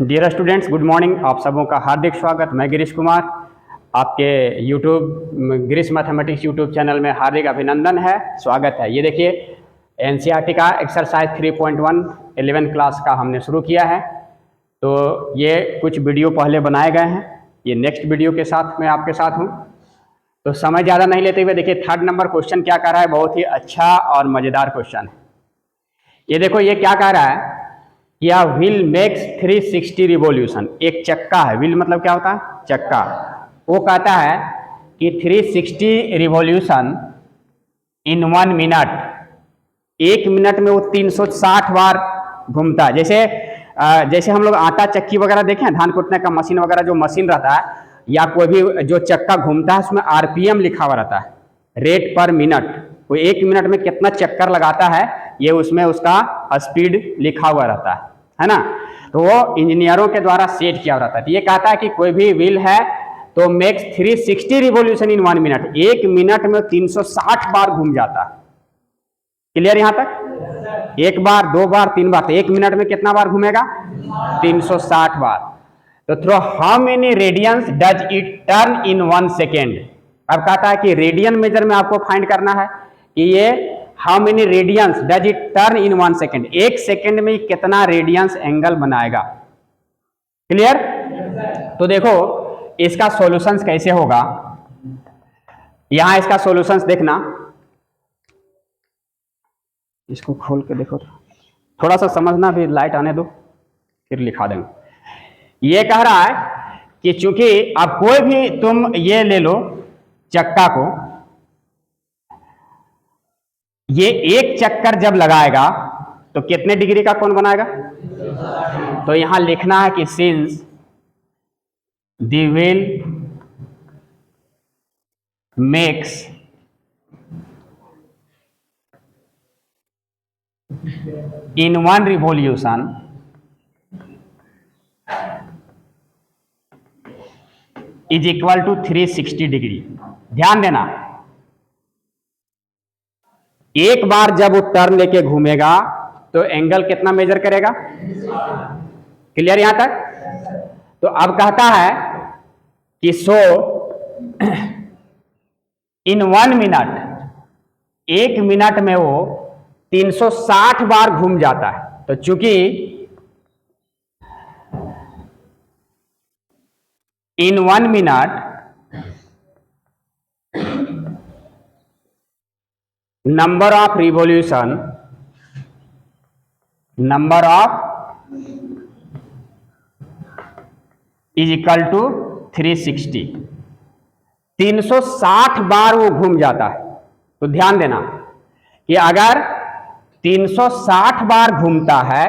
Dear students, good morning. आप सबों का हार्दिक स्वागत। मैं गिरीश कुमार, आपके YouTube Girish mathematics YouTube channel में हार्दिक अभिनंदन है, स्वागत है। ये देखिए एनसीईआरटी का एक्सरसाइज 3.1 11th क्लास का हमने शुरू किया है। तो ये कुछ वीडियो पहले बनाए गए हैं, ये नेक्स्ट वीडियो के साथ मैं आपके साथ हूँ। तो समय ज़्यादा नहीं लेते हुए देखिए 3rd नंबर क्वेश्चन क्या कह रहा है। बहुत ही अच्छा और मज़ेदार क्वेश्चन है। ये देखो ये क्या कह रहा है कि a व्हील मेक्स 360 रिवॉल्यूशन। एक चक्का है, व्हील मतलब क्या होता है? चक्का। वो कहता है कि 360 रिवॉल्यूशन इन 1 मिनट, 1 मिनट में वो 360 बार घूमता है। जैसे हम लोग आटा चक्की वगैरह देखें, धान कूटने का मशीन वगैरह जो मशीन रहता है या कोई भी जो चक्का घूमता है उसमें आरपीएम लिखा हुआ रहता है, रेट पर मिनट। वो 1 मिनट में कितना चक्कर लगाता है ये उसमें उसका स्पीड लिखा हुआ रहता है ना। तो वो इंजीनियरों के द्वारा सेट किया रहता है। तो ये कहता है कि कोई भी व्हील है तो makes 360 revolution in 1 minute, 1 minute में 360 बार घूम जाता है। क्लियर यहां तक? 1 बार, 2 बार, 3 बार, तो 1 मिनट में कितना बार घूमेगा? 360 बार। तो through how many radians does it turn in 1 second. अब कहता है कि रेडियन मेजर में आपको फाइंड करना है कि ये how many radians does it turn in 1 second, 1 second में कितना रेडियंस एंगल बनाएगा। क्लियर? तो देखो इसका सॉल्यूशंस कैसे होगा, यहां इसका सॉल्यूशंस देखना। इसको खोल के देखो, थोड़ा सा समझना, भी लाइट आने दो फिर लिखा देंगे। ये कह रहा है कि चूंकि अब कोई भी तुम ये ले लो चक्का को, ये एक चक्कर जब लगाएगा तो कितने डिग्री का कोण बनाएगा? तो यहां लिखना है कि since the wheel makes in 1 revolution is equal to 360 degree. ध्यान देना, एक बार जब वो टर्न लेके घूमेगा तो एंगल कितना मेजर करेगा? क्लियर यहां तक? तो अब कहता है कि सो इन 1 मिनट, 1 मिनट में वो 360 बार घूम जाता है। तो चूंकि इन 1 minute number of revolution is equal to 360, 360 बार वो घूम जाता है। तो ध्यान देना कि अगर 360 बार घूमता है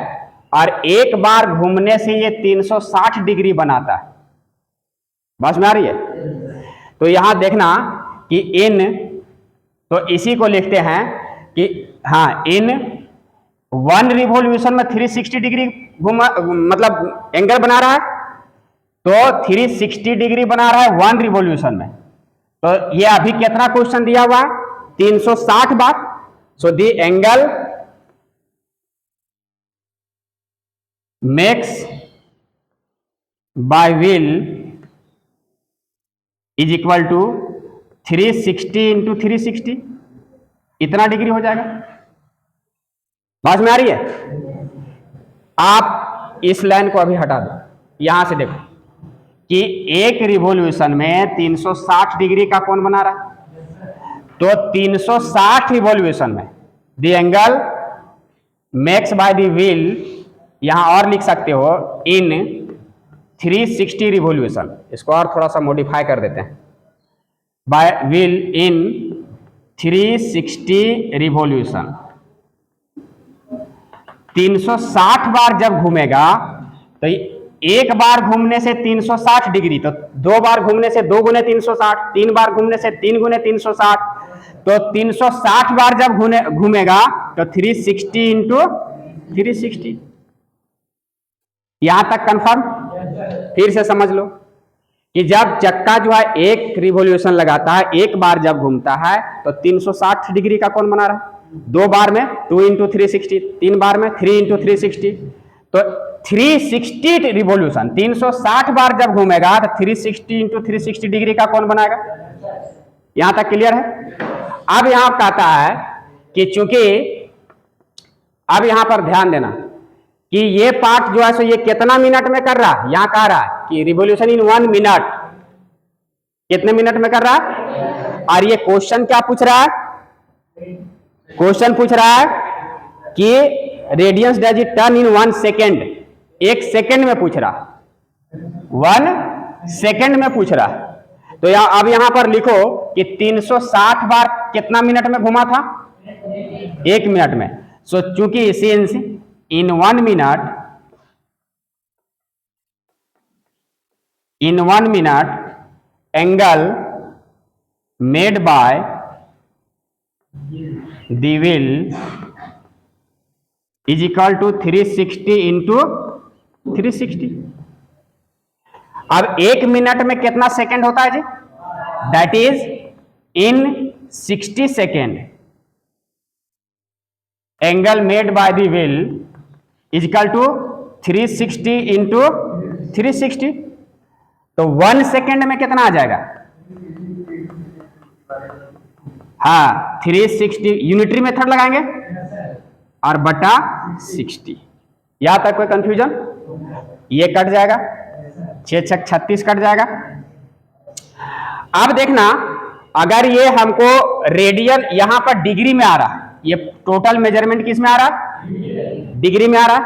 और एक बार घूमने से ये 360 डिग्री बनाता है, बस में आ रही है? तो यहां देखना कि इन, तो इसी को लिखते हैं कि हाँ, इन 1 रिवॉल्यूशन में 360 डिग्री घुमा, मतलब एंगल बना रहा है। तो 360 डिग्री बना रहा है 1 रिवॉल्यूशन में। तो ये अभी कितना क्वेश्चन दिया हुआ है? 360 बार। So the angle makes by wheel is equal to 360 into 360, इतना डिग्री हो जाएगा। समझ में आ रही है? आप इस लाइन को अभी हटा दो, यहां से देखो कि एक रिवॉल्यूशन में 360 डिग्री का कोण बना रहा है। तो 360 रिवॉल्यूशन में the angle makes bye the wheel, यहां और लिख सकते हो इन 360 रिवॉल्यूशन। इसको और थोड़ा सा मॉडिफाई कर देते हैं, बाय व्हील इन 360 रिवॉल्यूशन। 360 बार जब घूमेगा तो एक बार घूमने से 360 डिग्री, तो 2 बार घूमने से 2 गुने 360, 3 बार घूमने से 3 गुने 360। तो 360 बार जब घूमेगा तो 360 इंटू 360। यहां तक कंफर्म? फिर से समझ लो कि जब चक्का जो है एक रिवॉल्यूशन लगाता है, एक बार जब घूमता है तो 360 डिग्री का कोण बना रहा है। 2 बार में 2 इंटू 360, 3 बार में 3 इंटू 360, तो 360 रिवॉल्यूशन 360 बार जब घूमेगा तो 360 इंटू 360 डिग्री का कौन बनाएगा। यहां तक क्लियर है। अब यहां कहता है कि चूंकि अब यहां पर ध्यान देना कि ये पार्ट जो है सो ये कितना मिनट में कर रहा है। यहां कह रहा है कि रिवॉल्यूशन इन 1 मिनट, कितने मिनट में कर रहा है। और ये क्वेश्चन क्या पूछ रहा है, क्वेश्चन पूछ रहा है कि radians does it turn in 1 second, 1 second में पूछ रहा, 1 सेकेंड में पूछ रहा। तो अब यहां पर लिखो कि 360 बार कितना मिनट में घुमा था, 1 मिनट में। सो चूंकि since in 1 minute, in 1 minute angle made by the wheel is equal to 360 into 360। अब 1 मिनट में कितना सेकंड होता है जी, that is in 60 second angle made by the wheel is equal to 360 into 360। तो 1 सेकेंड में कितना आ जाएगा, हाँ 360 यूनिटरी मेथड लगाएंगे और बटा 60। यहां तक कोई कंफ्यूजन, ये कट जाएगा, 6 छक 36 कट जाएगा। अब देखना अगर ये हमको रेडियन यहां पर डिग्री में आ रहा, ये टोटल मेजरमेंट किस में आ रहा, डिग्री में आ रहा,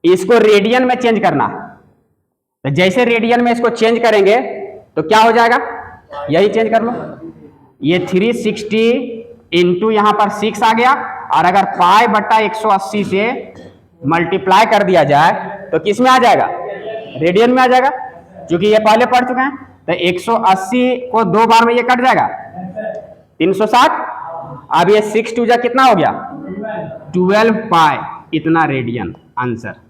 इसको रेडियन में चेंज करना। तो जैसे रेडियन में इसको चेंज करेंगे तो क्या हो जाएगा, यही चेंज कर लो, ये 360 इंटू यहां पर 6 आ गया, और अगर पाई बट्टा 180 से मल्टीप्लाई कर दिया जाए तो किस में आ जाएगा, रेडियन में आ जाएगा। क्योंकि ये पहले पढ़ चुके हैं, तो 180 को 2 बार में ये कट जाएगा 360। अब ये 6 टू जा कितना हो गया 12 पाई, इतना रेडियन आंसर।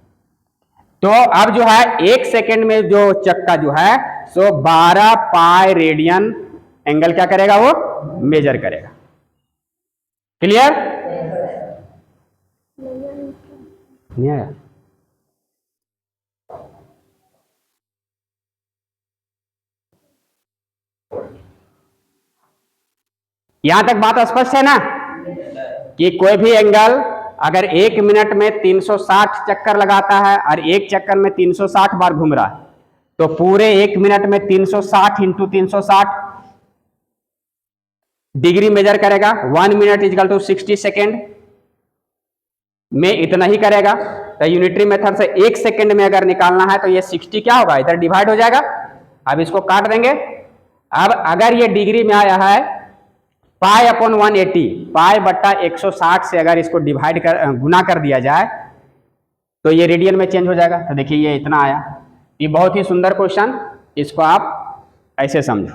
तो अब जो है 1 सेकेंड में जो चक्का जो है सो 12 पाई रेडियन एंगल क्या करेगा, वो मेजर करेगा। क्लियर, नहीं आया। यहां तक बात स्पष्ट है ना, कि कोई भी एंगल अगर 1 मिनट में 360 चक्कर लगाता है और एक चक्कर में 360 बार घूम रहा है, तो पूरे 1 मिनट में 360 इंटू 360 डिग्री मेजर करेगा। 1 मिनट इजकल टू 60 सेकेंड में इतना ही करेगा। तो यूनिटरी मेथड से 1 सेकेंड में अगर निकालना है तो ये 60 क्या होगा, इधर डिवाइड हो जाएगा। अब इसको काट देंगे। अब अगर ये डिग्री में आया है पाई अपॉन 180, पाई बट्टा 160 से अगर इसको डिवाइड कर गुना कर दिया जाए तो ये रेडियन में चेंज हो जाएगा। तो देखिए ये इतना आया। ये बहुत ही सुंदर क्वेश्चन, इसको आप ऐसे समझो।